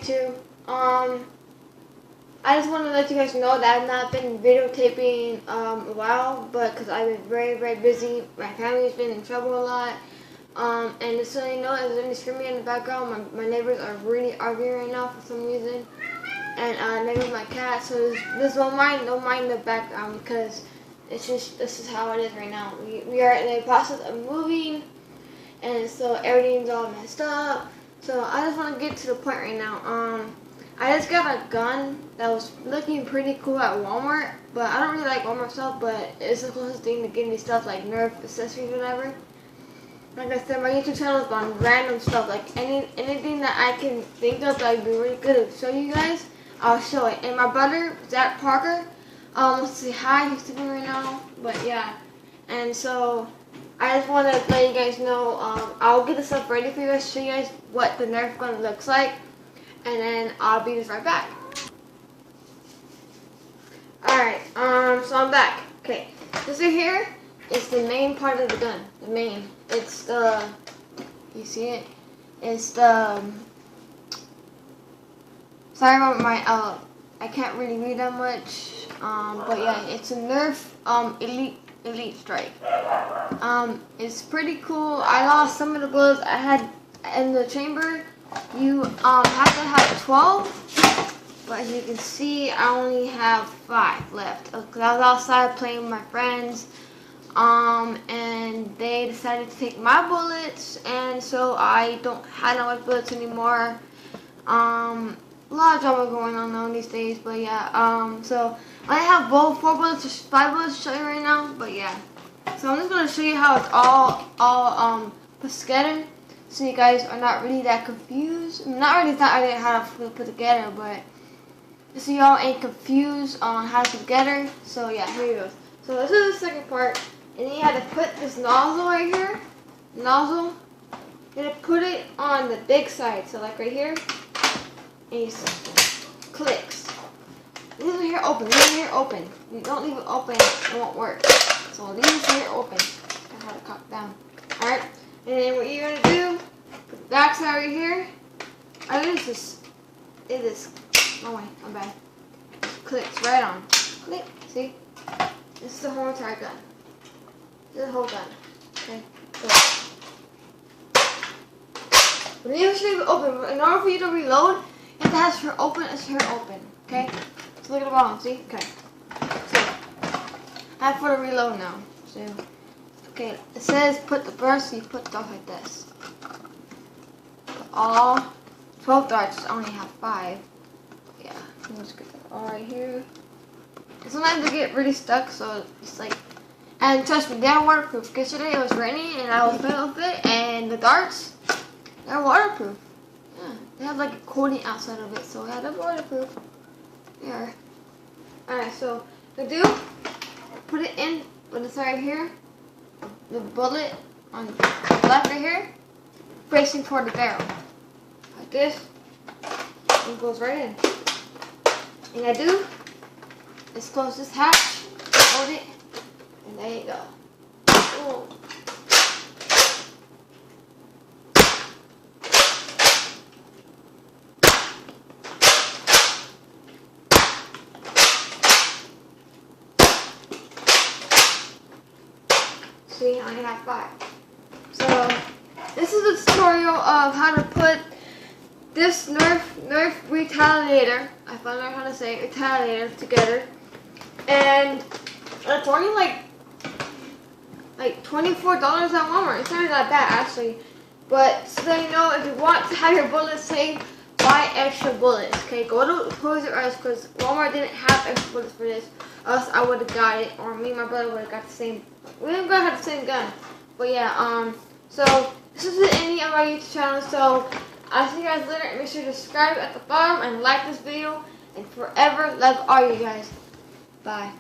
too. I just want to let you guys know that I've not been videotaping a while, but because I've been very, very busy. My family's been in trouble a lot. And just so you know, if there's any screaming in the background, my neighbors are really arguing right now for some reason. And there goes my cat, so just don't mind the background, because it's just, this is how it is right now. We are in the process of moving, and so everything's all messed up. So I just want to get to the point right now. I just got a gun that was looking pretty cool at Walmart, but I don't really like Walmart stuff, but it's the closest thing to getting me stuff like Nerf accessories or whatever. Like I said, my YouTube channel is on random stuff, like anything that I can think of that would be really good to show you guys, I'll show it. And my brother, Zach Parker, wants to say hi, he's sleeping right now, but yeah. And so, I just want to let you guys know, I'll get the stuff ready for you guys, show you guys what the Nerf gun looks like. And then I'll be just right back. Alright, so I'm back. Okay, this right here is the main part of the gun. The main. It's the, you see it? It's the, sorry about my, I can't really read that much. But yeah, it's a Nerf, Elite Strike. It's pretty cool. I lost some of the bullets I had in the chamber. You have to have 12, but as you can see, I only have 5 left. Because I was outside playing with my friends, and they decided to take my bullets, and so I don't have no bullets anymore. A lot of drama going on though these days, but yeah. So I have both 4 bullets or 5 bullets to show you right now, but yeah. So I'm just gonna show you how it's all put together, so you guys are not really that confused. Not really how to put together, but just so y'all ain't confused on how to put together. So yeah, here you go. So this is the second part, and then you have to put this nozzle right here. Nozzle. You're gonna put it on the big side, so like right here, and you clicks. Leave it here open. Leave it here open. If you don't leave it open, it won't work. So leave it here open. I have to cock down. All right. And then what you're gonna do, put the back side right here. It is, oh wait, I'm bad. Clicks right on. Click, see? This is the whole entire gun. This is the whole gun. Okay, so. But then you should leave it open. In order for you to reload, you have to have her open, it's her open. Okay? So look at the bottom, see? Okay. So, I have for the reload now. So. Okay, it says put the burst, so you put stuff like this. Put all 12 darts, I only have 5. Yeah, let's get that all right here. Sometimes they get really stuck, so it's like, and trust me, they're waterproof. Yesterday it was raining and I was playing with it, and the darts, they're waterproof. Yeah, they have like a coating outside of it, so yeah, they're waterproof. Yeah. Alright, so the do, put it in with this right here. The bullet on the left right here, facing toward the barrel. Like this, and it goes right in. And I do is close this hatch, hold it, and there you go. Ooh. See, I only have 5. So, this is a tutorial of how to put this Nerf retaliator, I found out how to say it, retaliator, together. And it's only like $24 at Walmart. It's not that bad actually. But so you know, if you want to have your bullets safe, buy extra bullets. Okay, go to Toys R Us because Walmart didn't have extra bullets for this. Else I would have got it, or me and my brother would have got the same. We didn't go have the same gun. But yeah, so this is the ending of my YouTube channel. So I'll see you guys later. Make sure to subscribe at the bottom and like this video. And forever love all you guys. Bye.